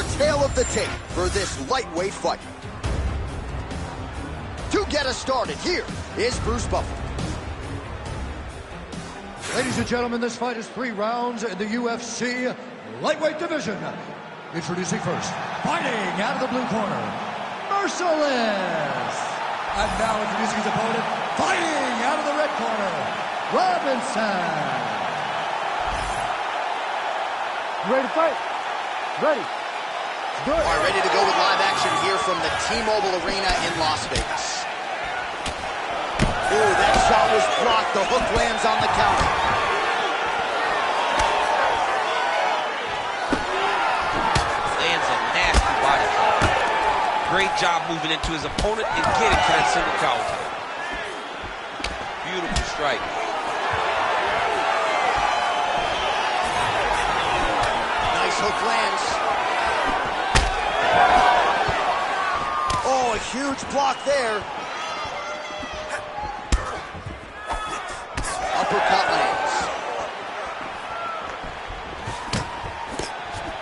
our tale of the tape for this lightweight fight. To get us started, here is Bruce Buffer. Ladies and gentlemen, this fight is 3 rounds in the UFC lightweight division. Introducing first, fighting out of the blue corner, Merciless. And now introducing his opponent, fighting out of the red corner, Robinson. You ready to fight? Ready. Good. All right, ready to go with live action here from the T-Mobile Arena in Las Vegas. Ooh, that shot was blocked. The hook lands on the counter. Lands a nasty body shot. Great job moving into his opponent and getting to that single counter. Beautiful strike. Nice hook lands. Oh, a huge block there. Uppercut lands.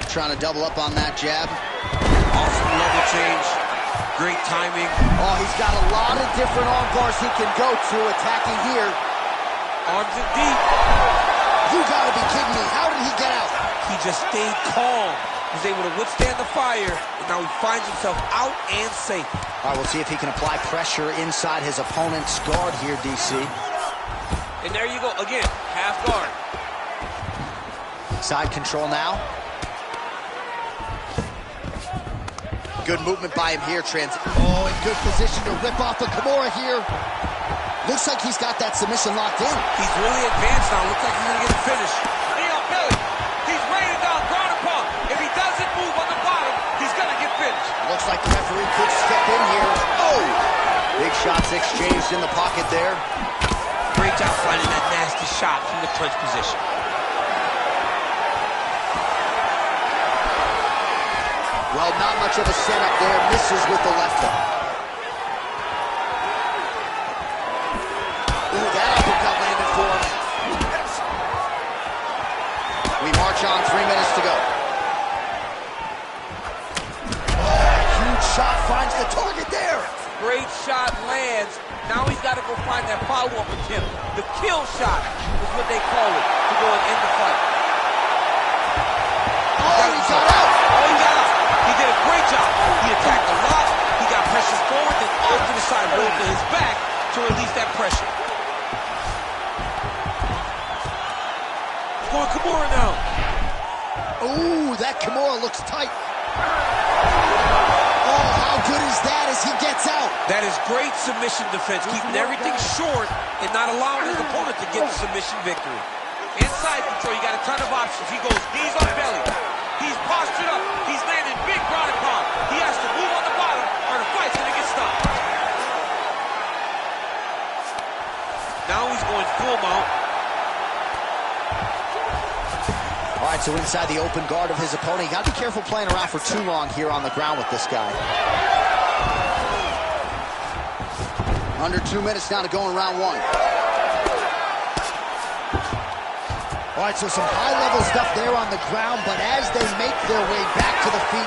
Trying to double up on that jab. Awesome level change. Great timing. Oh, he's got a lot of different arm bars he can go to attacking here. Arms in deep. You gotta be kidding me. How did he get out? He just stayed calm. Was able to withstand the fire, and now he finds himself out and safe. All right, we'll see if he can apply pressure inside his opponent's guard here, DC. And there you go, again, half guard. Side control now. Good movement by him here, Oh, in good position to rip off a Kimura here. Looks like he's got that submission locked in. He's really advanced now. Looks like he's gonna get the finish. Knee on belly. He's raining down, ground and pound. If he doesn't move on the bottom, he's gonna get finished. Looks like the referee could step in here. Oh! Big shots exchanged in the pocket there. Great job finding that nasty shot from the clinch position. Well, not much of a setup there. Misses with the left hook. Ooh, that uppercut landed for him. We march on, 3 minutes to go. Oh, huge shot finds the target there. Great shot lands. Now he's got to go find that follow-up attempt. The kill shot is what they call it to go and end the fight. Oh, he got out. Oh, he got out. He did a great job. He attacked a lot. He got pressure forward, then off to the side, rolled to his back to release that pressure. Going Kimura now. Ooh, that Kimura looks tight. Oh, how good is that as he gets out? That is great submission defense, keeping everything short and not allowing his opponent to get the submission victory. Inside control, you got a ton of options. He goes knees on belly. He's postured up. He's landing big ground and pound. He has to move on the bottom or the fight's gonna get stopped. Now he's going full mount. All right, so inside the open guard of his opponent. You gotta be careful playing around for too long here on the ground with this guy. Under 2 minutes now to go in round 1. All right, so some high-level stuff there on the ground, but as they make their way back to the feet,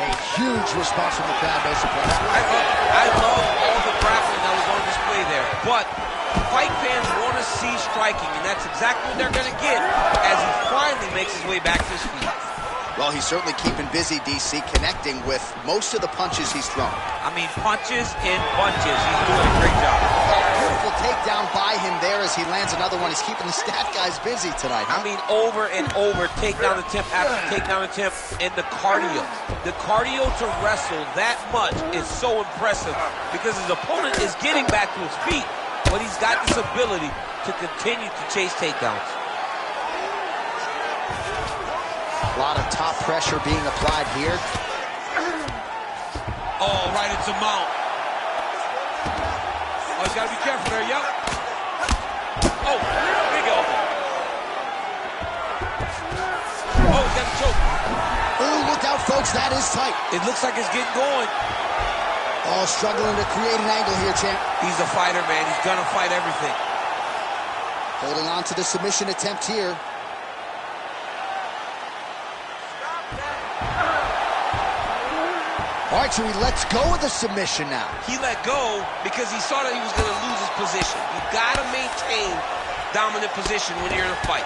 a huge response from the crowd, no surprise. I love all the grappling that was on display there, but fight fans want to see striking, and that's exactly what they're going to get as he finally makes his way back to his feet. Well, he's certainly keeping busy, DC, connecting with most of the punches he's thrown. I mean, punches in bunches. He's doing a great job. Beautiful takedown by him there as he lands another one. He's keeping the stat guys busy tonight, huh? I mean, over and over, takedown attempt after takedown attempt, and the cardio. The cardio to wrestle that much is so impressive because his opponent is getting back to his feet, but he's got this ability to continue to chase takedowns. A lot of top pressure being applied here. Oh, right into mount. Oh, he's got to be careful there, yep. Oh, big elbow. Oh, he's got the choke. Oh, look out, folks. That is tight. It looks like it's getting going. Oh, struggling to create an angle here, champ. He's a fighter, man. He's gonna fight everything. Holding on to the submission attempt here. right, so he lets go of the submission now. He let go because he saw that he was going to lose his position. You got to maintain dominant position when you're in a fight.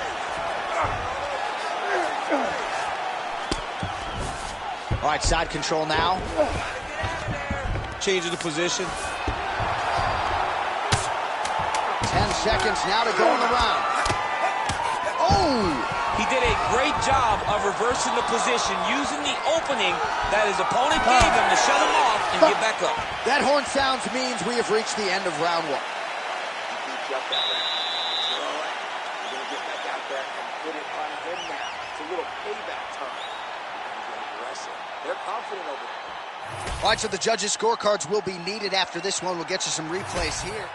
All right, side control now. Changing the position. 10 seconds now to go in the round. Oh! He did a great job of reversing the position, using the opening that his opponent gave him to shut him off and get back up. That horn sounds means we have reached the end of round one. You're going to get back out there and put it on him now. It's a little payback time. He's aggressive. They're confident over there. All right, so the judges' scorecards will be needed after this one. We'll get you some replays here.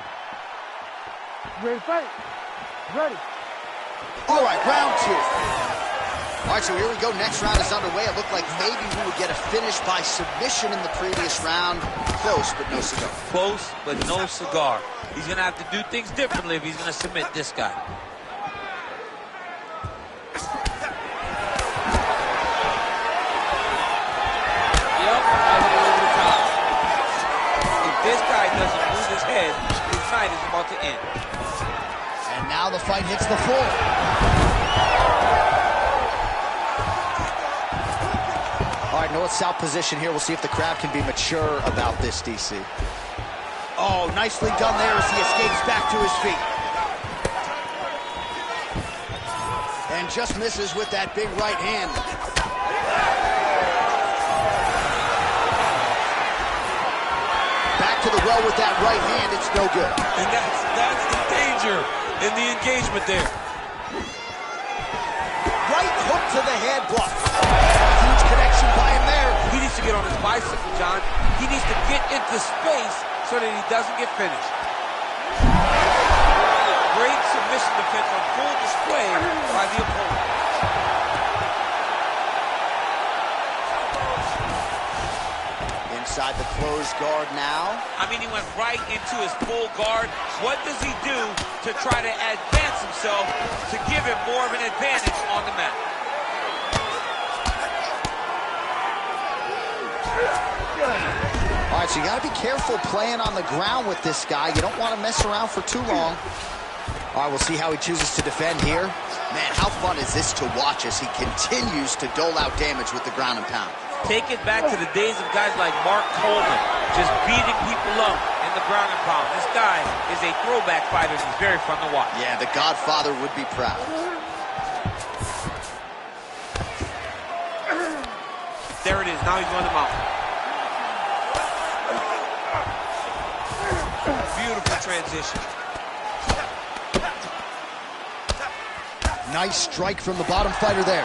Ready to fight? Ready. All right, round two. All right, so here we go. Next round is underway. It looked like maybe we would get a finish by submission in the previous round. Close, but no cigar. Close, but no cigar. He's going to have to do things differently if he's going to submit this guy. Yep, right over the top. If this guy doesn't move his head, his night is about to end. And now the fight hits the floor. All right, north-south position here. We'll see if the crowd can be mature about this, DC. Oh, nicely done there as he escapes back to his feet. And just misses with that big right hand. Back to the well with that right hand. It's no good. And that's the danger in the engagement there. Right hook to the head block. Huge connection by him there. He needs to get on his bicycle, John. He needs to get into space so that he doesn't get finished. Great submission defense on full display by the opponent. Inside the closed guard now. I mean, he went right into his full guard. What does he do to try to advance himself to give him more of an advantage on the mat? All right, so you got to be careful playing on the ground with this guy. You don't want to mess around for too long. All right, we'll see how he chooses to defend here. Man, how fun is this to watch as he continues to dole out damage with the ground and pound. Take it back to the days of guys like Mark Coleman, just beating people up in the ground and pound. This guy is a throwback fighter. He's very fun to watch. Yeah, the Godfather would be proud. There it is. Now he's on the mountain. Beautiful transition. Nice strike from the bottom fighter there.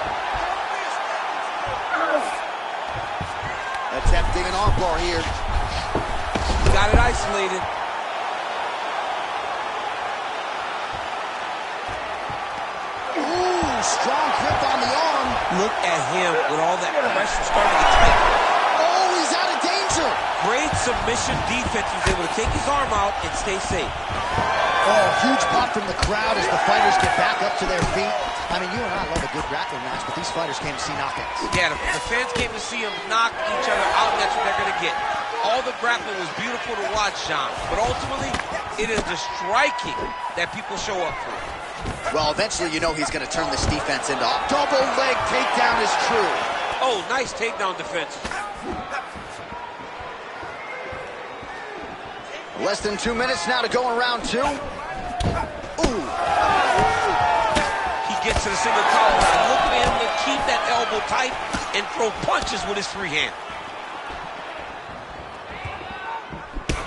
Attempting an armbar here. Got it isolated. Ooh, strong grip on the arm. Look at him with all that pressure starting to tighten. Oh, he's out of danger. Great submission defense. He was able to take his arm out and stay safe. Oh, huge pop from the crowd as the fighters get back up to their feet. I mean, you and I love a good grappling match, but these fighters came to see knockouts. Yeah, the fans came to see them knock each other out, and that's what they're going to get. All the grappling was beautiful to watch, John, but ultimately, it is the striking that people show up for. Well, eventually, you know he's going to turn this defense into a double leg takedown is true. Oh, nice takedown defense. Less than 2 minutes now to go in round two. Ooh. He gets to the single collar. Look at him to keep that elbow tight and throw punches with his free hand.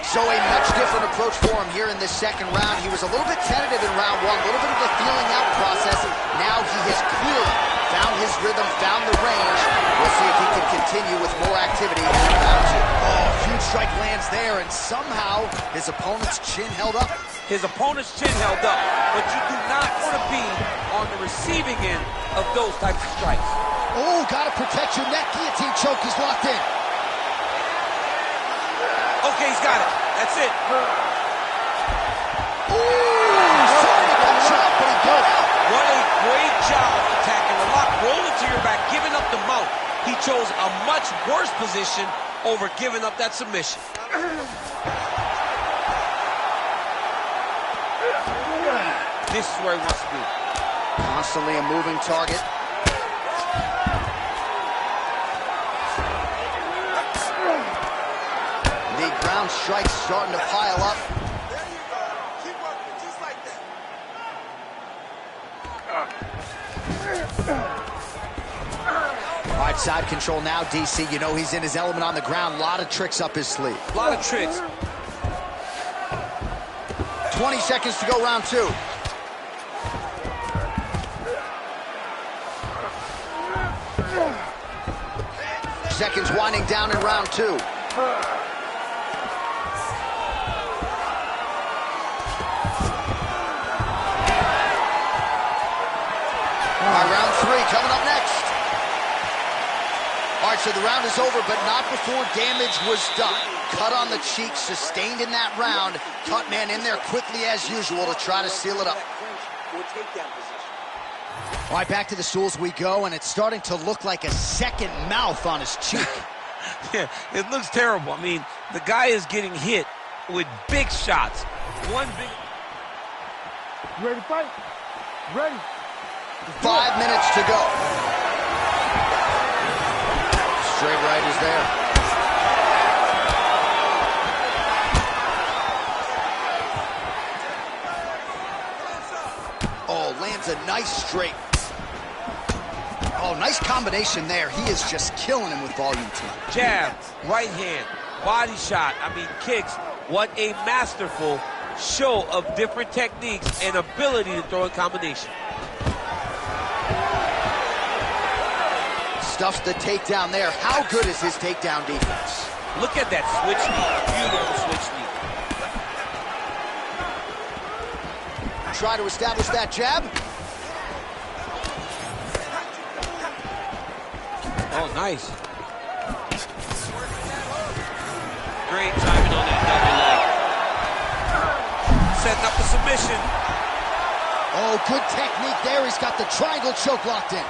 So a much different approach for him here in this second round. He was a little bit tentative in round one, a little bit of a feeling out process. Now he has clearly found his rhythm, found the range. We'll see if he can continue with more activity in round two. Oh, huge strike lands there, and somehow his opponent's chin held up. His opponent's chin held up, but you do not want to be on the receiving end of those types of strikes. Oh, gotta protect your neck. Guillotine choke is locked in. Okay, he's got it. That's it. Ooh, sorry to cut you off, but he got out. What a great job attacking the lock. Roll it to your back, giving up the mount. He chose a much worse position over giving up that submission. This is where he wants to be. Constantly a moving target. The ground strikes starting to pile up. There you go. Keep working just like that. All right, side control now, DC. You know he's in his element on the ground. A lot of tricks up his sleeve. A lot of tricks. 20 seconds to go, round 2. Seconds winding down in round 2. All right, round 3 coming up next. All right, so the round is over, but not before damage was done. Cut on the cheek, sustained in that round. Cut man in there quickly as usual to try to seal it up. Or takedown position. All right, back to the stools we go, and it's starting to look like a second mouth on his cheek. Yeah, it looks terrible. I mean, the guy is getting hit with big shots. One big... You ready to fight? Ready. 5 minutes to go. Straight right is there. Oh, lands a nice straight. Oh, nice combination there. He is just killing him with volume, team. Jab, right hand, body shot, I mean kicks. What a masterful show of different techniques and ability to throw in combination. Stuffs the takedown there. How good is his takedown defense? Look at that switch knee, beautiful switch knee. Try to establish that jab. Oh, nice. Great timing on that double leg. Setting up the submission. Oh, good technique there. He's got the triangle choke locked in.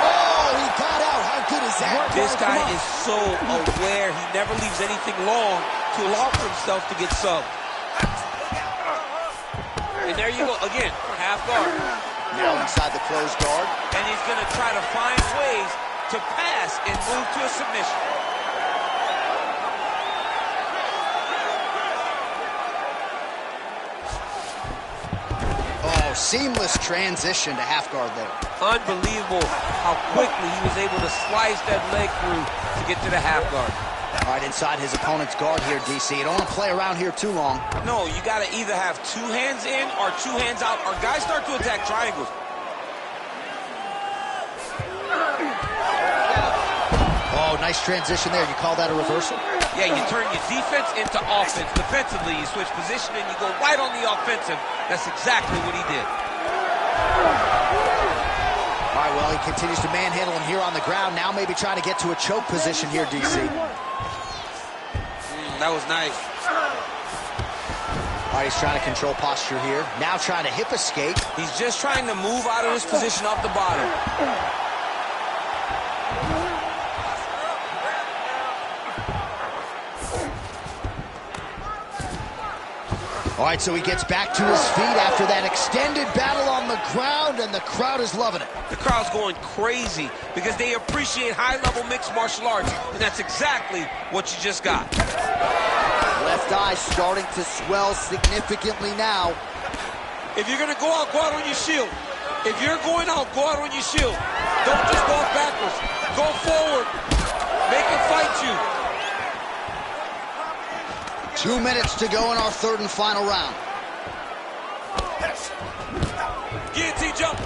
Oh, he got out. How good is that? This guy is so aware. He never leaves anything long to allow for himself to get subbed. And there you go. Again, half guard. Now inside the closed guard. And he's going to try to find ways to pass and move to a submission. Oh, seamless transition to half guard there. Unbelievable how quickly he was able to slice that leg through to get to the half guard. All right, inside his opponent's guard here, DC. You don't want to play around here too long. No, you got to either have 2 hands in or 2 hands out, or guys start to attack triangles. Oh, nice transition there. You call that a reversal? Yeah, you turn your defense into offense. Defensively, you switch position and you go right on the offensive. That's exactly what he did. All right, well, he continues to manhandle him here on the ground. Now maybe trying to get to a choke position here, DC. That was nice. All right, he's trying to control posture here. Now trying to hip escape. He's just trying to move out of this position off the bottom. All right, so he gets back to his feet after that extended battle on the ground, and the crowd is loving it. The crowd's going crazy because they appreciate high-level mixed martial arts, and that's exactly what you just got. Left eye starting to swell significantly now. If you're going to go out on your shield. If you're going out, go out on your shield. Don't just walk backwards. Go forward. Make him fight you. 2 minutes to go in our third and final round. Guillotine jump.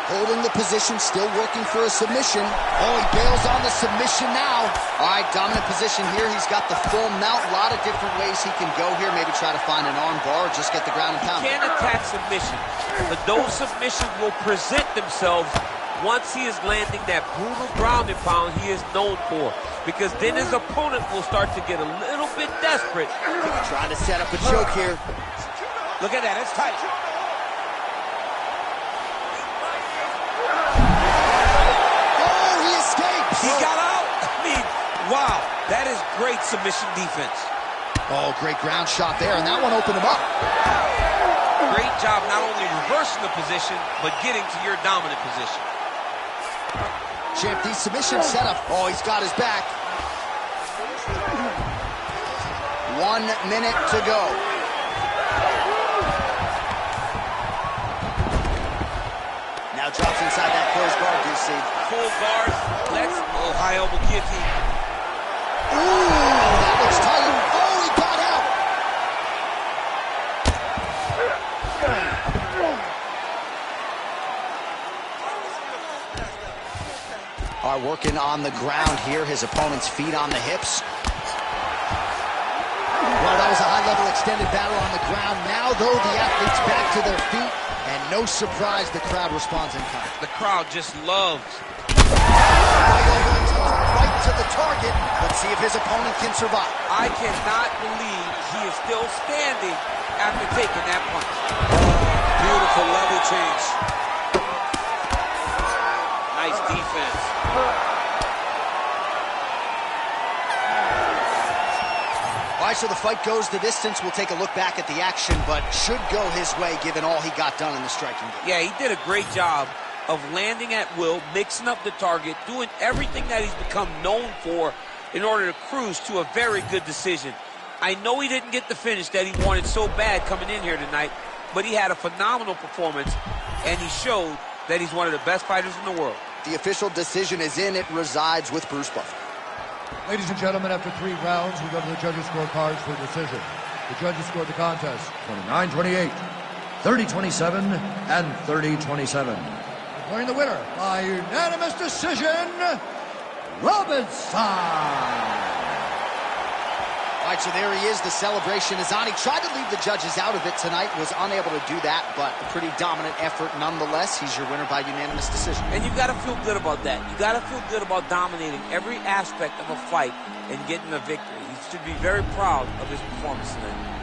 Holding the position, still working for a submission. Oh, he bails on the submission now. All right, dominant position here. He's got the full mount. A lot of different ways he can go here. Maybe try to find an arm bar or just get the ground and pound. Can't attack submission, but those submissions will present themselves once he is landing that brutal ground and pound he is known for. Because then his opponent will start to get a little bit desperate. Trying to set up a choke here. Look at that, it's tight. Oh, he escapes. He got out. I mean, wow, that is great submission defense. Oh, great ground shot there, and that one opened him up. Great job not only reversing the position, but getting to your dominant position. Champ, these submission setup. Oh, he's got his back. 1 minute to go. Now drops inside that closed guard, DC. Full guard, high elbow guillotine. Ooh, that looks tight. Oh, he got out. Are working on the ground here. His opponent's feet on the hips. Well, that was a high-level extended battle on the ground. Now, though, the athletes back to their feet, and no surprise, the crowd responds in kind. The crowd just loves. Right over the top, right to the target. Let's see if his opponent can survive. I cannot believe he is still standing after taking that punch. Beautiful level change. Nice defense. All right, so the fight goes the distance. We'll take a look back at the action, but should go his way given all he got done in the striking game. Yeah, he did a great job of landing at will, mixing up the target, doing everything that he's become known for in order to cruise to a very good decision. I know he didn't get the finish that he wanted so bad coming in here tonight, but he had a phenomenal performance, and he showed that he's one of the best fighters in the world. The official decision is in. It resides with Bruce Buffer. Ladies and gentlemen, after 3 rounds, we go to the judges' scorecards for decision. The judges scored the contest 29-28, 30-27, and 30-27. Declaring the winner by unanimous decision, Robinson. All right, so there he is. The celebration is on. He tried to leave the judges out of it tonight, was unable to do that, but a pretty dominant effort nonetheless. He's your winner by unanimous decision. And you got to feel good about that. You got to feel good about dominating every aspect of a fight and getting a victory. He should be very proud of his performance tonight.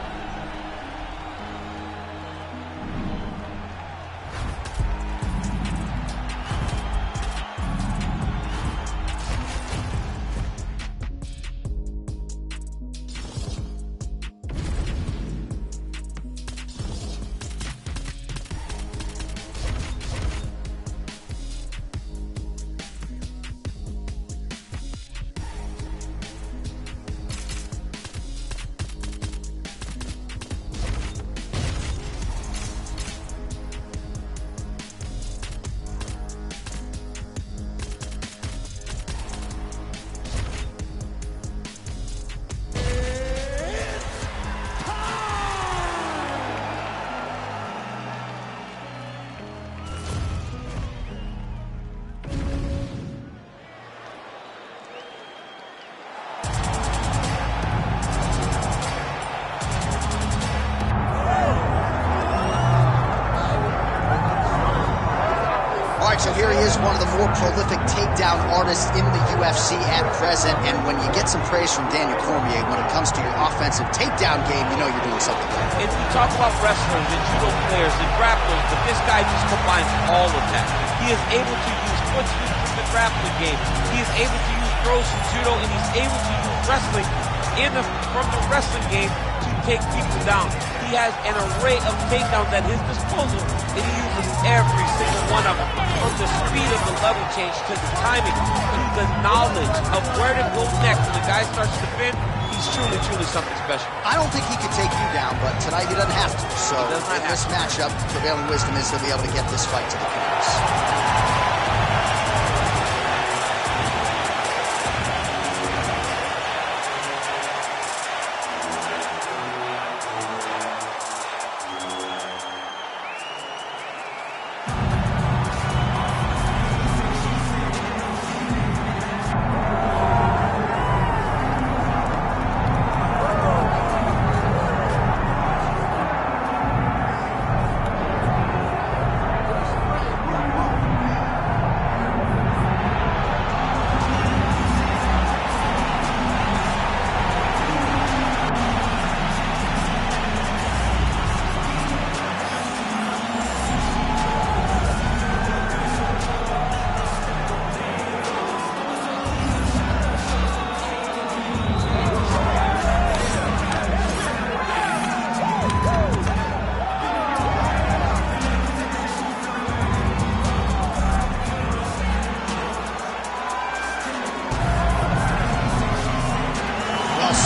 So here he is, one of the more prolific takedown artists in the UFC at present. And when you get some praise from Daniel Cormier, when it comes to your offensive takedown game, you know you're doing something right. And we talk about wrestlers and judo players and grapplers, but this guy just combines all of that. He is able to use foot speed from the grappling game. He is able to use throws from judo, and he's able to use wrestling from the wrestling game to take people down. He has an array of takedowns at his disposal, and he uses every single one of them. From the speed of the level change to the timing to the knowledge of where to go next when the guy starts to defend, he's truly, truly something special. I don't think he could take you down, but tonight he doesn't have to. So in this matchup, prevailing wisdom is he'll be able to get this fight to the finish.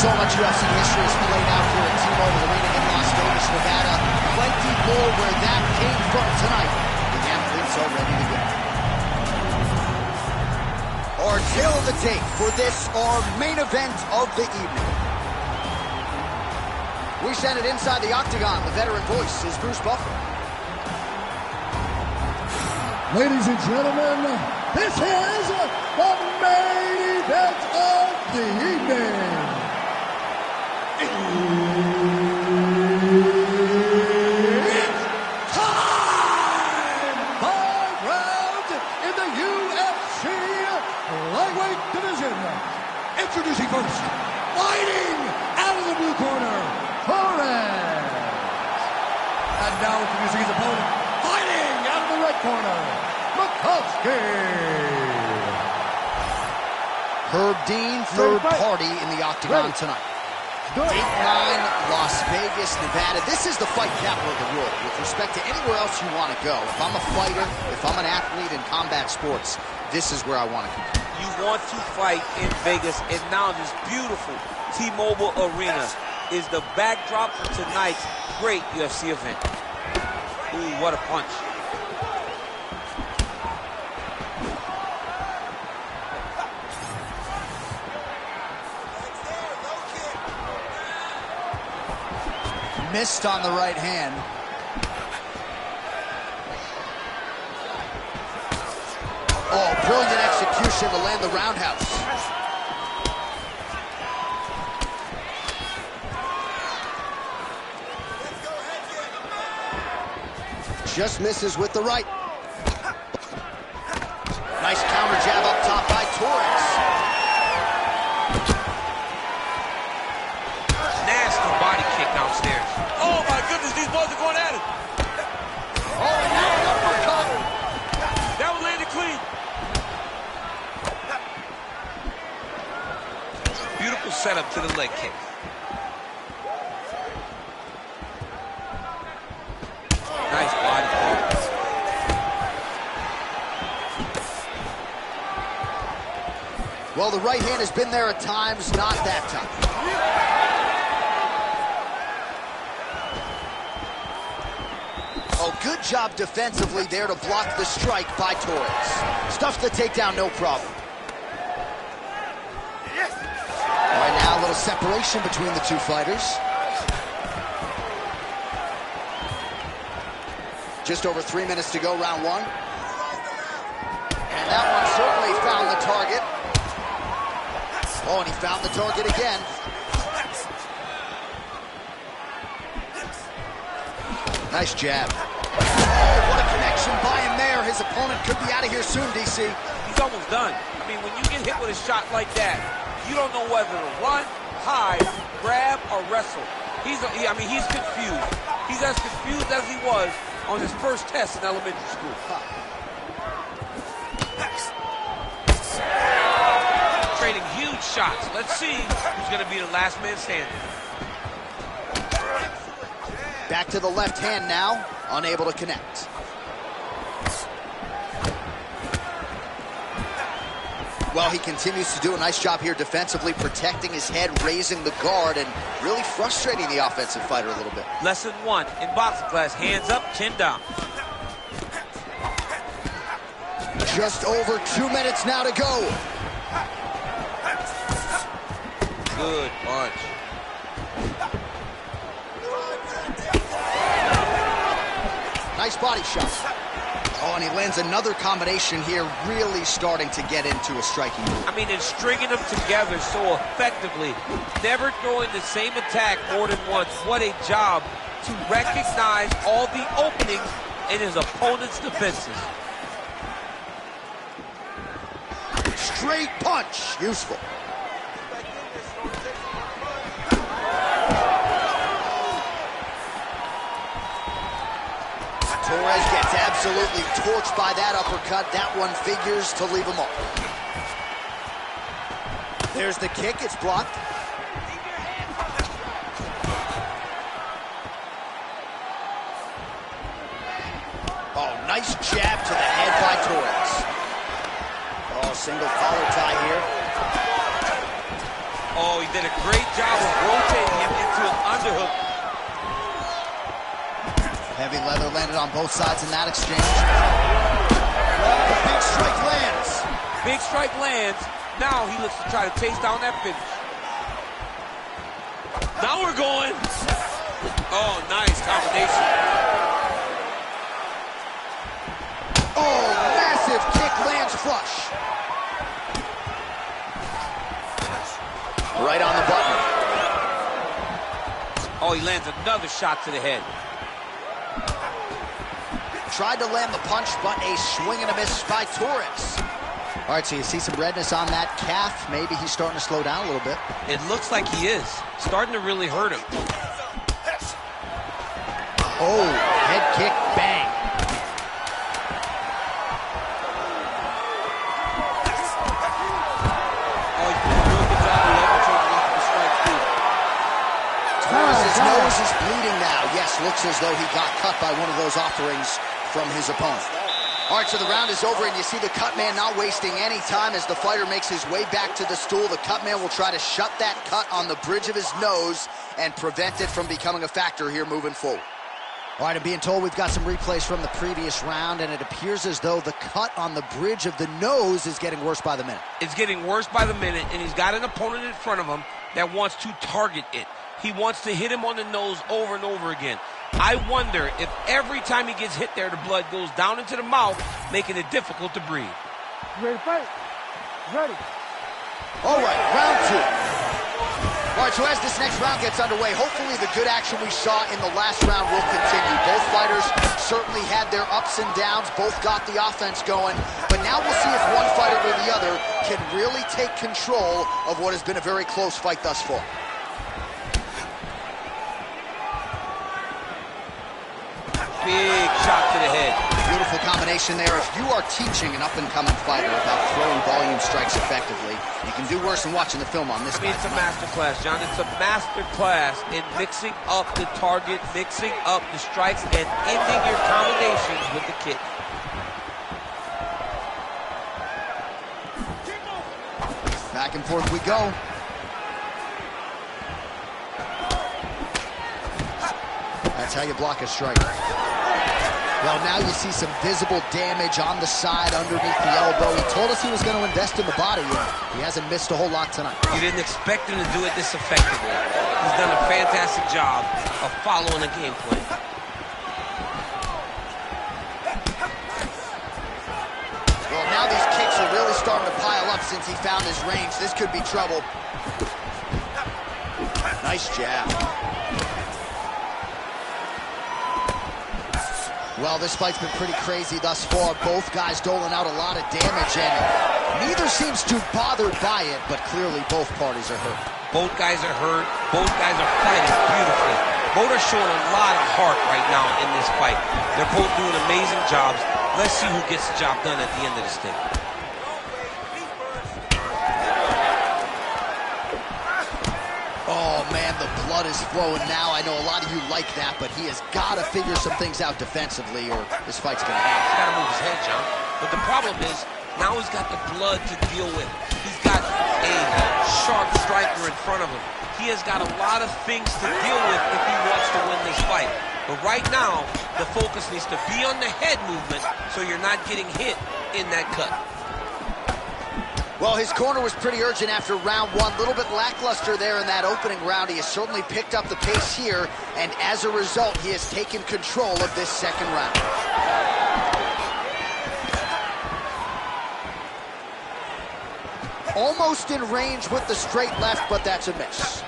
So much UFC history is played out here at T-Mobile Arena in Las Vegas, Nevada. Plenty more where that came from tonight. The athletes are ready to go. Our tail of the tape for this, our main event of the evening. We send it inside the octagon. The veteran voice is Bruce Buffer. Ladies and gentlemen, this is the main event of the evening. It's time! 5 rounds in the UFC lightweight division. Introducing first, fighting out of the blue corner, Torres. And now introducing his opponent, fighting out of the red corner, Makowski. Herb Dean, third party in the octagon tonight. Date 9, Las Vegas, Nevada. This is the fight capital of the world with respect to anywhere else you want to go. If I'm a fighter, if I'm an athlete in combat sports, this is where I want to compete. You want to fight in Vegas, and now this beautiful T-Mobile Arena is the backdrop for tonight's great UFC event. Ooh, what a punch. Missed on the right hand. Oh, brilliant execution to land the roundhouse. Just misses with the right. Nice counter jab up top by Torres. Nasty body kick downstairs. Oh my goodness, these boys are going at it. Oh, and now an uppercut. That was landed clean. Beautiful setup to the leg kick. Nice body kick. Well, the right hand has been there at times, not that time. Oh, good job defensively there to block the strike by Torres. Stuffs the takedown, no problem. Right now, a little separation between the two fighters. Just over 3 minutes to go, round 1. And that one certainly found the target. Oh, and he found the target again. Nice jab. Oh, what a connection by him there. His opponent could be out of here soon, DC. He's almost done. I mean, when you get hit with a shot like that, you don't know whether to run, hide, grab, or wrestle. He's confused. He's as confused as he was on his first test in elementary school. Trading huge shots. Let's see who's going to be the last man standing. Back to the left hand now, unable to connect. Well, he continues to do a nice job here defensively, protecting his head, raising the guard, and really frustrating the offensive fighter a little bit. Lesson 1 in boxing class, hands up, chin down. Just over 2 minutes now to go. Good punch. Nice body shot. Oh, and he lands another combination here, really starting to get into a striking move. I mean, and stringing them together so effectively, never throwing the same attack more than once. What a job to recognize all the openings in his opponent's defenses. Straight punch, useful. Torres gets absolutely torched by that uppercut. That one figures to leave him off. There's the kick, it's blocked. Oh, nice jab to the head by Torres. Oh, single collar tie here. Oh, he did a great job of rotating him into an underhook. Heavy leather landed on both sides in that exchange. The big strike lands. Big strike lands. Now he looks to try to chase down that finish. Now we're going. Oh, nice combination. Oh, massive kick lands flush. Right on the button. Oh, he lands another shot to the head. Tried to land the punch, but a swing and a miss by Torres. All right, so you see some redness on that calf. Maybe he's starting to slow down a little bit. It looks like he is. Starting to really hurt him. Oh, head kick, bang. Oh, he's doing a real good job of leveraging off the strike, too. Torres' nose is bleeding now. Yes, looks as though he got cut by one of those offerings from his opponent. All right, so the round is over, and you see the cut man not wasting any time as the fighter makes his way back to the stool. The cut man will try to shut that cut on the bridge of his nose and prevent it from becoming a factor here moving forward. All right, I'm being told we've got some replays from the previous round, and it appears as though the cut on the bridge of the nose is getting worse by the minute. It's getting worse by the minute, and he's got an opponent in front of him that wants to target it. He wants to hit him on the nose over and over again. I wonder if every time he gets hit there, the blood goes down into the mouth, making it difficult to breathe. You ready to fight? Ready. All right, round two. All right, so as this next round gets underway, hopefully the good action we saw in the last round will continue. Both fighters certainly had their ups and downs, both got the offense going, but now we'll see if one fighter or the other can really take control of what has been a very close fight thus far. Big shot to the head. Beautiful combination there. If you are teaching an up-and-coming fighter about throwing volume strikes effectively, you can do worse than watching the film on this guy. It's a master class, John. It's a master class in mixing up the target, mixing up the strikes, and ending your combinations with the kick. Back and forth we go. That's how you block a strike. Well, now you see some visible damage on the side underneath the elbow. He told us he was going to invest in the body, and he hasn't missed a whole lot tonight. You didn't expect him to do it this effectively. He's done a fantastic job of following the game plan. Well, now these kicks are really starting to pile up since he found his range. This could be trouble. Nice jab. Well, this fight's been pretty crazy thus far. Both guys doling out a lot of damage, and neither seems too bothered by it, but clearly both parties are hurt. Both guys are hurt. Both guys are fighting beautifully. Both are showing a lot of heart right now in this fight. They're both doing amazing jobs. Let's see who gets the job done at the end of the stick. Oh, man, the blood is flowing now. I know a lot of you like that, but he has got to figure some things out defensively or this fight's going to end. He's got to move his head, John. But the problem is, now he's got the blood to deal with. He's got a sharp striker in front of him. He has got a lot of things to deal with if he wants to win this fight. But right now, the focus needs to be on the head movement so you're not getting hit in that cut. Well, his corner was pretty urgent after round one. A little bit lackluster there in that opening round. He has certainly picked up the pace here, and as a result, he has taken control of this second round. Almost in range with the straight left, but that's a miss.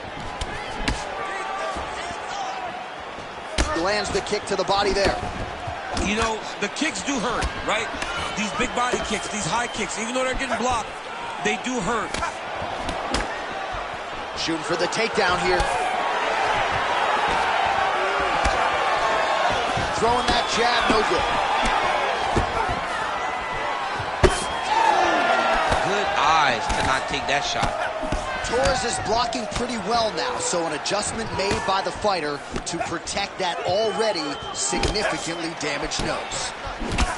Lands the kick to the body there. You know, the kicks do hurt, right? These big body kicks, these high kicks, even though they're getting blocked, they do hurt. Shooting for the takedown here. Throwing that jab, no good. Good eyes to not take that shot. Torres is blocking pretty well now, so an adjustment made by the fighter to protect that already significantly damaged nose.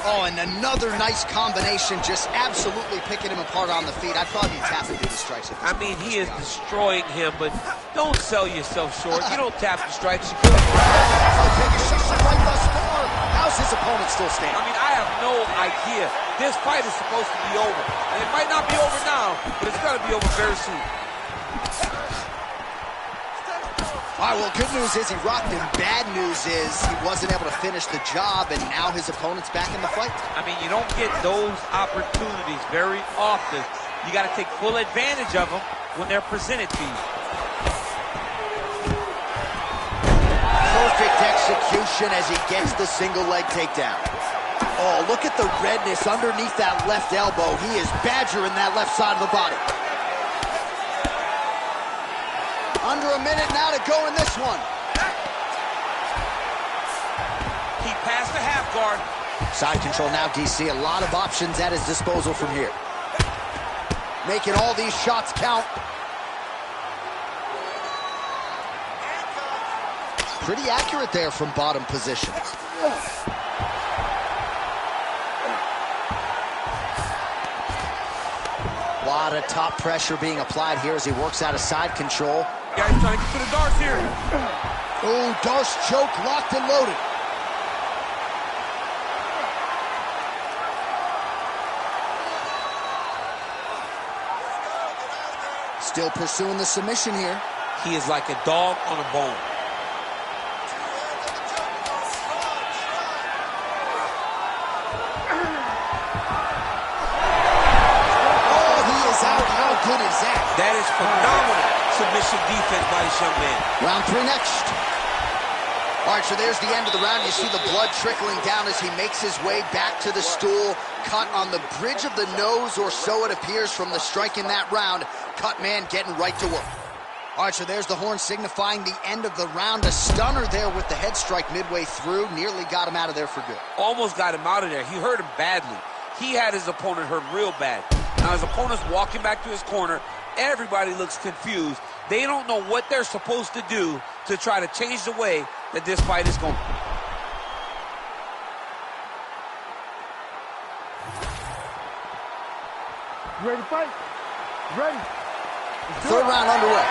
Oh, and another nice combination, just absolutely picking him apart on the feet. I'd probably be tapping through the strikes. I mean, he is destroying him, but don't sell yourself short. You don't tap the strikes. You put That's the biggest shot right thus far. How's his opponent still standing? I mean, I have no idea. This fight is supposed to be over. And it might not be over now, but it's going to be over very soon. All right, well, good news is he rocked him. Bad news is he wasn't able to finish the job, and now his opponent's back in the fight. I mean, you don't get those opportunities very often. You got to take full advantage of them when they're presented to you. Perfect execution as he gets the single leg takedown. Oh, look at the redness underneath that left elbow. He is badgering that left side of the body. Under a minute now to go in this one. He passed the half guard. Side control now, DC. A lot of options at his disposal from here. Making all these shots count. Pretty accurate there from bottom position. A lot of top pressure being applied here as he works out of side control. Guys trying to get to the Darce here. Oh, Darce choke locked and loaded. Still pursuing the submission here. He is like a dog on a bone. Oh, he is out. How good is that? That is phenomenal submission defense by this young man. Round 3 next. All right, so there's the end of the round. You see the blood trickling down as he makes his way back to the stool. Cut on the bridge of the nose, or so it appears from the strike in that round. Cut man getting right to work. All right, so there's the horn signifying the end of the round. A stunner there with the head strike midway through. Nearly got him out of there for good. Almost got him out of there. He hurt him badly. He had his opponent hurt real bad. Now his opponent's walking back to his corner. Everybody looks confused. They don't know what they're supposed to do to try to change the way that this fight is going. You ready to fight? Ready. Third round underway.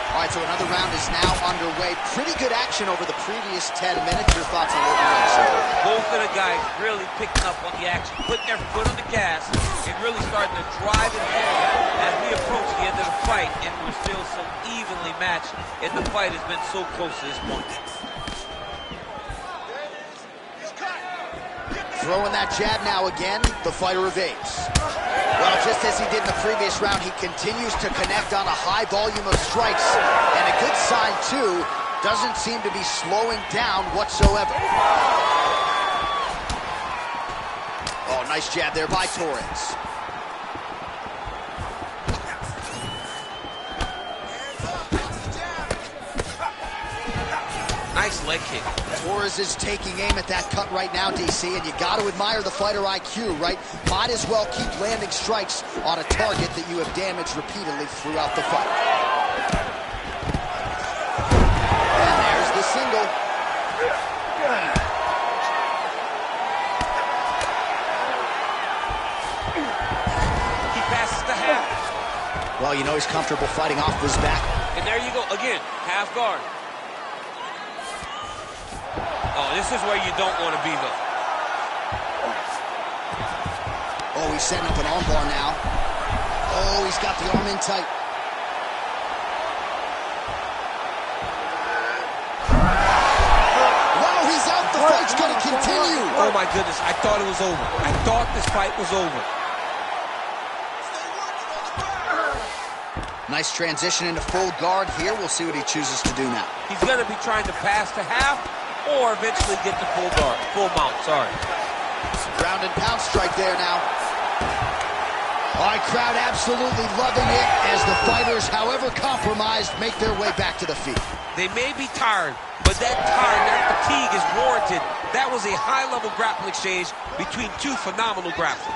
All right, so another round is now underway. Pretty good action over the previous 10 minutes. Your thoughts on what we're seeing? Both of the guys really picking up on the action, putting their foot on the gas, and really starting to drive it home as we approach the end of the fight, and we're still so evenly matched, and the fight has been so close to this point. Throwing that jab now again, the fighter evades. Well, just as he did in the previous round, he continues to connect on a high volume of strikes. And a good sign, too, doesn't seem to be slowing down whatsoever. Oh, nice jab there by Torres. Nice leg kick. Torres is taking aim at that cut right now, DC, and you got to admire the fighter IQ, right? Might as well keep landing strikes on a target that you have damaged repeatedly throughout the fight. And there's the single. He passes the half. Well, you know he's comfortable fighting off his back. And there you go, again, half guard. Oh, this is where you don't want to be, though. Oh, he's setting up an armbar now. Oh, he's got the arm in tight. Wow, he's out. The fight's going to continue. Oh, my goodness. I thought it was over. I thought this fight was over. Nice transition into full guard here. We'll see what he chooses to do now. He's going to be trying to pass to half or eventually get the full guard, full mount, sorry. Ground and pound strike there now. All right, crowd absolutely loving it as the fighters, however compromised, make their way back to the feet. They may be tired, but that tired, that fatigue is warranted. That was a high-level grappling exchange between two phenomenal grapplers.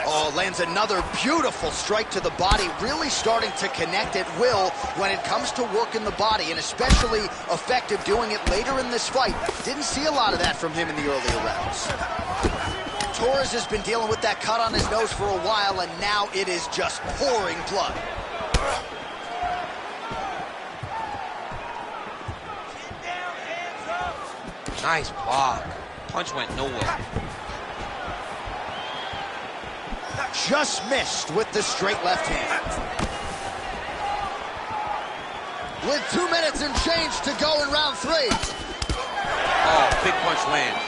Oh, lands another beautiful strike to the body, really starting to connect at will when it comes to working the body, and especially effective doing it later in this fight. Didn't see a lot of that from him in the earlier rounds. Torres has been dealing with that cut on his nose for a while, and now it is just pouring blood. Nice block. Punch went nowhere. Just missed with the straight left hand. With 2 minutes and change to go in round 3. Oh, big punch lands.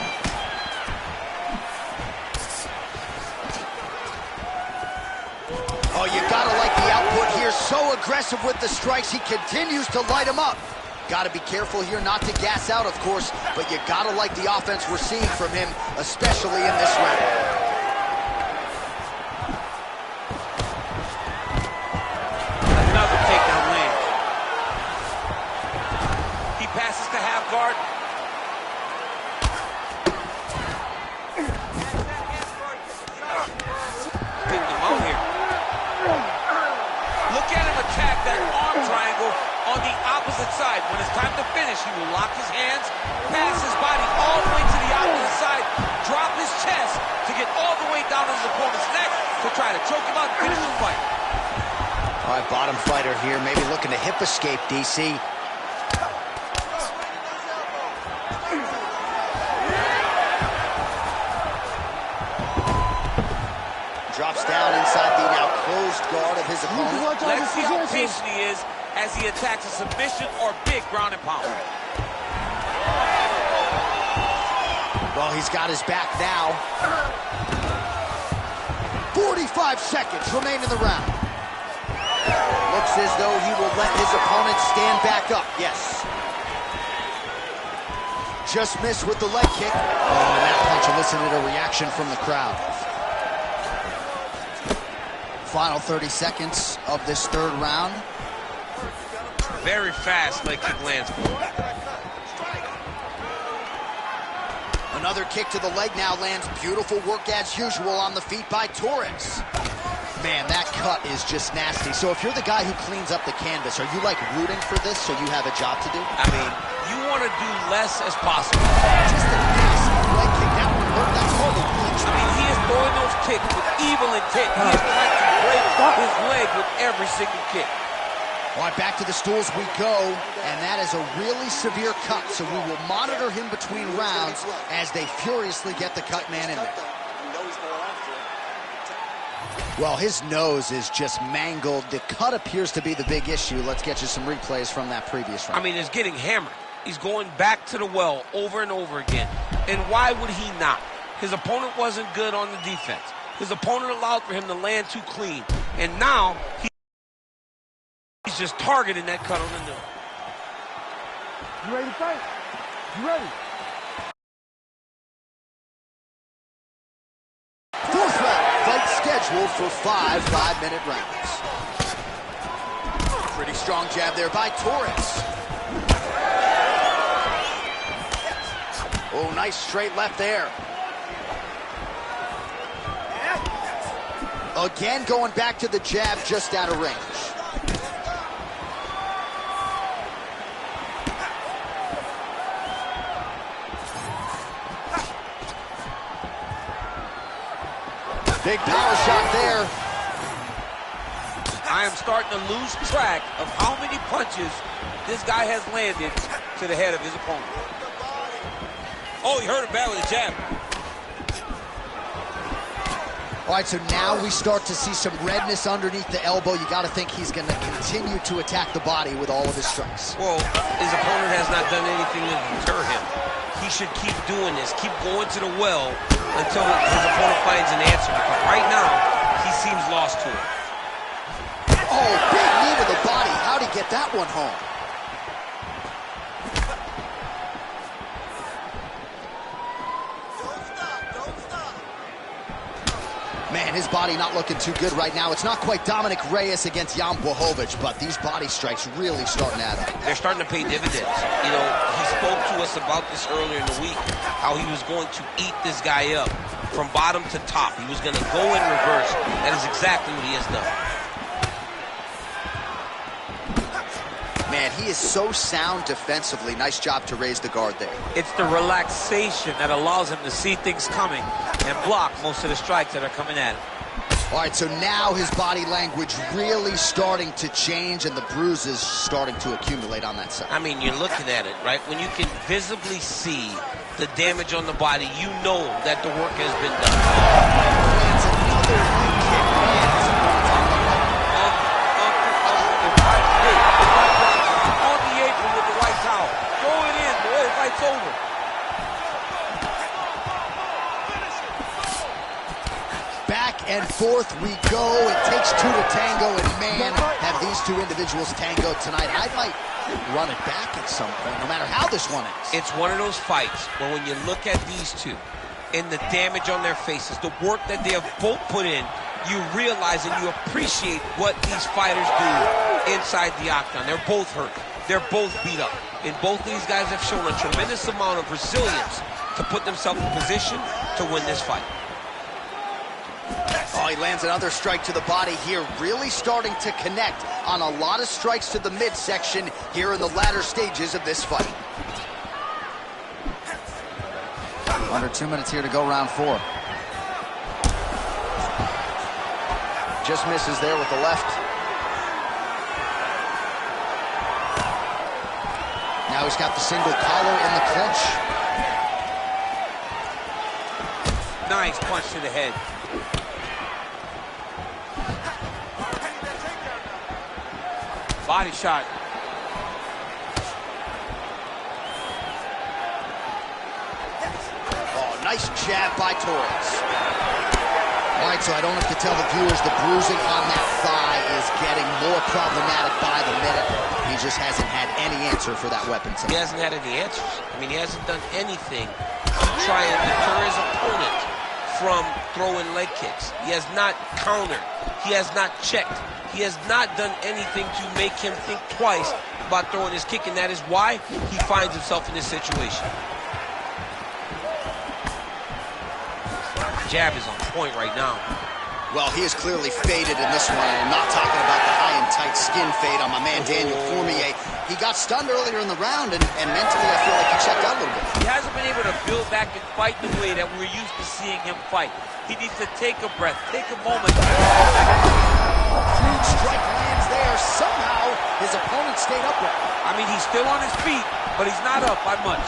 Oh, you gotta like the output here. So aggressive with the strikes. He continues to light him up. Gotta be careful here not to gas out, of course, but you gotta like the offense we're seeing from him, especially in this round. Guard. Getting him out here. Look at him attack that arm triangle on the opposite side. When it's time to finish, he will lock his hands, pass his body all the way to the opposite side, drop his chest to get all the way down to his opponent's neck to try to choke him out and finish the fight. All right, bottom fighter here, maybe looking to hip escape, DC. Drops down inside the now closed guard of his opponent. Let's see how patient he is as he attacks a submission or big ground and pound. Well, he's got his back now. 45 seconds remain in the round. Looks as though he will let his opponent stand back up. Yes. Just missed with the leg kick. Oh, and that punch elicited a reaction from the crowd. Final 30 seconds of this third round. Very fast leg kick lands. Another kick to the leg now lands. Beautiful work as usual on the feet by Torres. Man, that cut is just nasty. So if you're the guy who cleans up the canvas, are you like rooting for this so you have a job to do? I mean, you want to do less as possible. Just a nasty leg kick. That one hurt. That's hardly bleach. I mean, he is throwing those kicks with evil intent. He is trying to break his leg with every single kick. All right, back to the stools we go, and that is a really severe cut, so we will monitor him between rounds as they furiously get the cut man in there. Well, his nose is just mangled. The cut appears to be the big issue. Let's get you some replays from that previous round. I mean, it's getting hammered. He's going back to the well over and over again. And why would he not? His opponent wasn't good on the defense. His opponent allowed for him to land too clean. And now he's just targeting that cut on the nose. You ready to fight? You ready? Fourth round, fight scheduled for 5 5-minute rounds. Pretty strong jab there by Torres. Oh, nice straight left there. Again, going back to the jab just out of range. Big power shot there. I am starting to lose track of how many punches this guy has landed to the head of his opponent. Oh, he hurt him bad with a jab. All right, so now we start to see some redness underneath the elbow. You got to think he's going to continue to attack the body with all of his strikes. Well, his opponent has not done anything to deter him. He should keep doing this, keep going to the well until his opponent finds an answer. Because right now, he seems lost to it. Oh, big knee to the body. How'd he get that one home? Man, his body not looking too good right now. It's not quite Dominic Reyes against Jan Blachowicz, but these body strikes really starting to add up. They're starting to pay dividends. You know, he spoke to us about this earlier in the week, how he was going to eat this guy up from bottom to top. He was going to go in reverse. That is exactly what he has done. Man, he is so sound defensively. Nice job to raise the guard there. It's the relaxation that allows him to see things coming and block most of the strikes that are coming at him. All right, so now his body language really starting to change and the bruises starting to accumulate on that side. I mean, you're looking at it, right? When you can visibly see the damage on the body, you know that the work has been done. Lands another leg kick. Man, his opponent's on the apron with the white towel. Throw it in, boy. The fight's over. Back and forth we go. It takes two to tango, and man, have these two individuals tangoed tonight. I might run it back at some point, no matter how this one ends. It's one of those fights where when you look at these two and the damage on their faces, the work that they have both put in, you realize and you appreciate what these fighters do inside the octagon. They're both hurt. They're both beat up. And both of these guys have shown a tremendous amount of resilience to put themselves in position to win this fight. Oh, he lands another strike to the body here, really starting to connect on a lot of strikes to the midsection here in the latter stages of this fight. Under 2 minutes here to go, round 4. Just misses there with the left. Now he's got the single collar in the clinch. Nice punch to the head. Body shot. Oh, nice jab by Torres. All right, so I don't have to tell the viewers the bruising on that thigh is getting more problematic by the minute. He just hasn't had any answer for that weapon tonight. He hasn't had any answers. I mean, he hasn't done anything to try and deter his opponent from throwing leg kicks. He has not countered. He has not checked. He has not done anything to make him think twice about throwing his kick, and that is why he finds himself in this situation. Jab is on point right now. Well, he is clearly faded in this one. I'm not talking about the high and tight skin fade on my man Daniel Cormier. He got stunned earlier in the round, and mentally I feel like he checked out a little bit. He hasn't been able to build back and fight the way that we're used to seeing him fight. He needs to take a breath, take a moment. Huge strike lands there. Somehow his opponent stayed upright. I mean, he's still on his feet, but he's not up by much.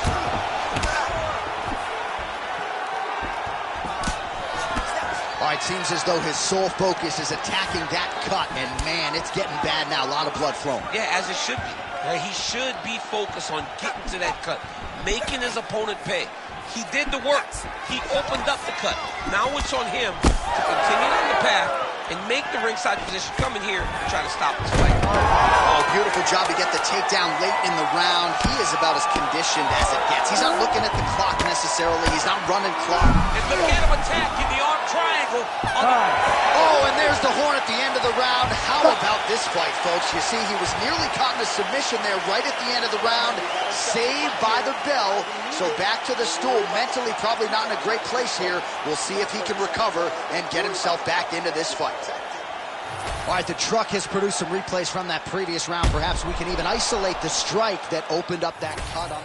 All right, seems as though his sole focus is attacking that cut, and man, it's getting bad now. A lot of blood flowing. Yeah, as it should be. He should be focused on getting to that cut, making his opponent pay. He did the work. He opened up the cut. Now it's on him to continue on the path and make the ringside position come in here and try to stop this fight. Oh, beautiful job to get the takedown late in the round. He is about as conditioned as it gets. He's not looking at the clock necessarily. He's not running clock. And look at him attacking the arm triangle. Oh, and there's the horn at the end of the round. How about this fight, folks? You see, he was nearly caught in a submission there right at the end of the round. Saved by the bell. So back to the stool. Mentally probably not in a great place here. We'll see if he can recover and get himself back into this fight. All right, the truck has produced some replays from that previous round. Perhaps we can even isolate the strike that opened up that cut on.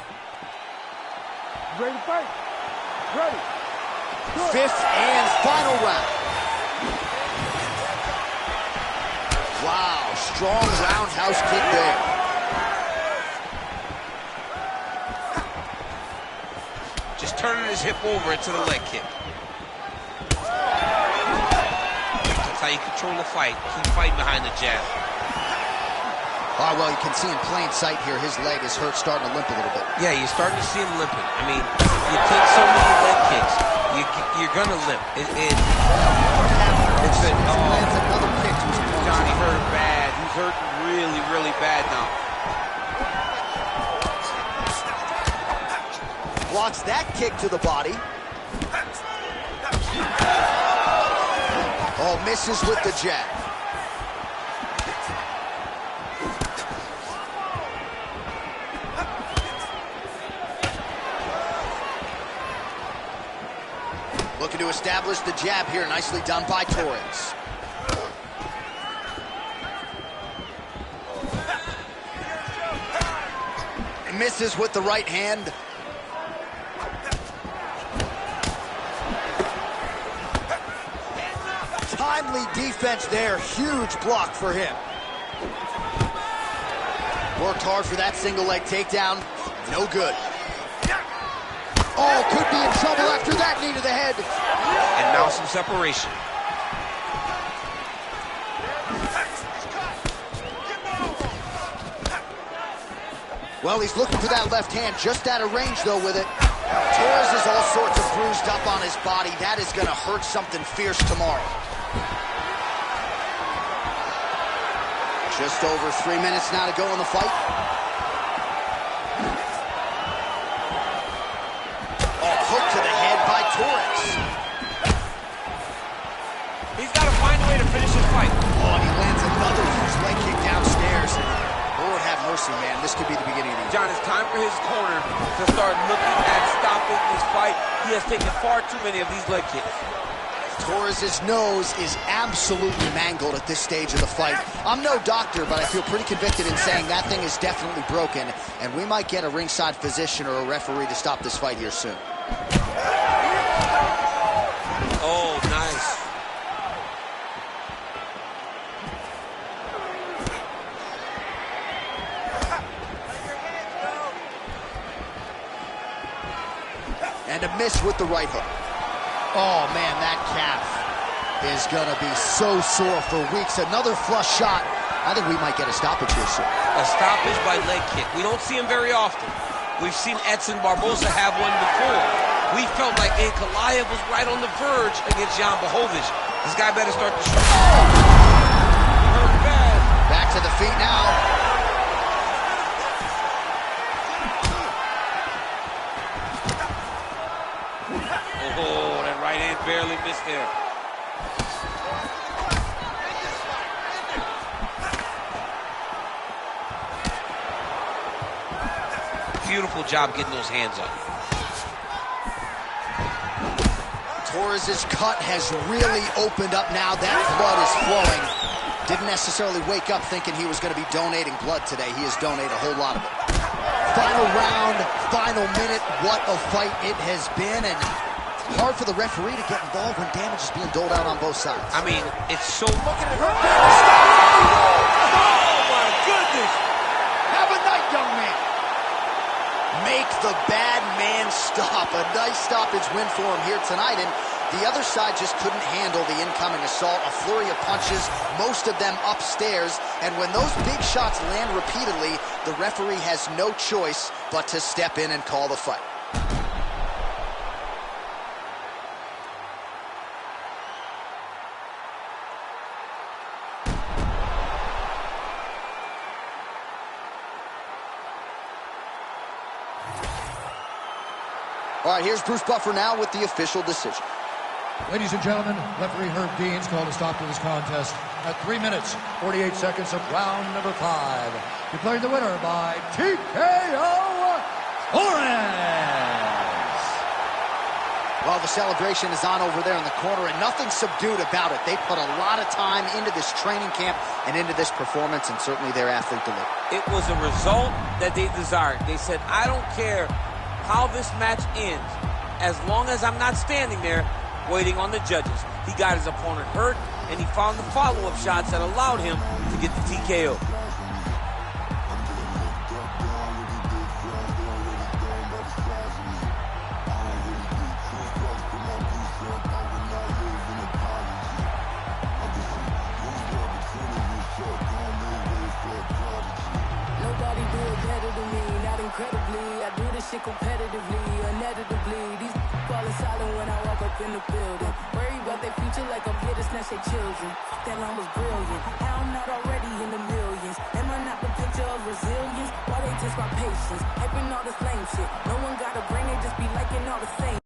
Ready to fight? Ready. Good. Fifth and final round. Wow, strong roundhouse kick there. Just turning his hip over into the leg kick. That's how you control the fight. Keep fighting behind the jab. Oh, well, you can see in plain sight here, his leg is hurt, starting to limp a little bit. Yeah, you're starting to see him limping. I mean, you take so many leg kicks, you're going to limp. It's been, Lands another kick to his opponent. Johnny hurt bad. He's hurting really, really bad now. Blocks that kick to the body. Oh, misses with the jab. Looking to establish the jab here. Nicely done by Torres. He misses with the right hand. Timely defense there. Huge block for him. Worked hard for that single leg takedown. No good. Oh, could be in trouble after that knee to the head. And now some separation. Well, he's looking for that left hand, just out of range, though, with it. Torres is all sorts of bruised up on his body. That is going to hurt something fierce tomorrow. Just over 3 minutes now to go in the fight. Oh, hook to the head by Torres. He's got to find a way to finish his fight. Oh, and he lands another huge leg kick downstairs. Lord have mercy, man. This could be the beginning of the end. John, it's time for his corner to start looking at stopping this fight. He has taken far too many of these leg kicks. Torres' nose is absolutely mangled at this stage of the fight. I'm no doctor, but I feel pretty convicted in saying that thing is definitely broken, and we might get a ringside physician or a referee to stop this fight here soon. Oh, nice. And a miss with the right hook. Oh, man, that calf is going to be so sore for weeks. Another flush shot. I think we might get a stoppage here soon. A stoppage by leg kick. We don't see him very often. We've seen Edson Barboza have one before. We felt like Ankalaev was right on the verge against Jan Blachowicz. This guy better start to shoot. Oh! Hurt bad. Back to the feet now. Oh, that right hand barely missed there. Beautiful job getting those hands up. Torres' cut has really opened up now. That blood is flowing. Didn't necessarily wake up thinking he was going to be donating blood today. He has donated a whole lot of it. Final round, final minute. What a fight it has been. And hard for the referee to get involved when damage is being doled out on both sides. I mean, it's so... Oh, my goodness! Have a night, young man. Make the bad man stop. A nice stoppage win for him here tonight. And the other side just couldn't handle the incoming assault. A flurry of punches, most of them upstairs. And when those big shots land repeatedly, the referee has no choice but to step in and call the fight. All right, here's Bruce Buffer now with the official decision. Ladies and gentlemen, referee Herb Deans called a stop to this contest at 3 minutes, 48 seconds of round number 5. Declaring the winner by TKO, Torres! Well, the celebration is on over there in the corner, and nothing subdued about it. They put a lot of time into this training camp and into this performance, and certainly their athlete delivered. It was a result that they desired. They said, I don't care how this match ends, as long as I'm not standing there waiting on the judges. He got his opponent hurt, and he found the follow-up shots that allowed him to get the TKO. Nobody do it better than me, not incredibly. I do this shit competitively, inevitably. These falling silent when I walk up in the building. Worry about their future like I'm here to snatch their children. That line was brilliant. How I'm not already in the millions. Am I not the picture of resilience? Why they test my patience? Hyping all this lame shit. No one got a brain, they just be liking all the same.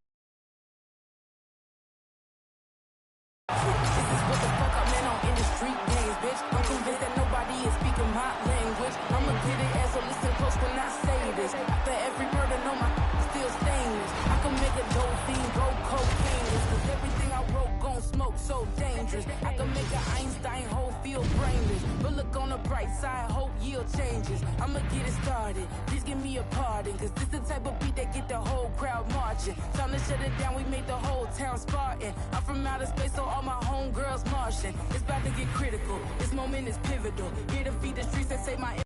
This is what the fuck I meant on in the street games, bitch. I'm convinced that nobody is speaking my language. I'ma get it as so listen close when I say this. After every murder, no, my still stainless. I can make a dope fiend go cocaine. brainless. But look on the bright side, hope yield changes. I'ma get it started, please give me a pardon. Cause this the type of beat that get the whole crowd marching. Time to shut it down, we made the whole town Spartan. I'm from outer space, so all my homegirls Martian. It's about to get critical, this moment is pivotal. Here to feed the streets that say my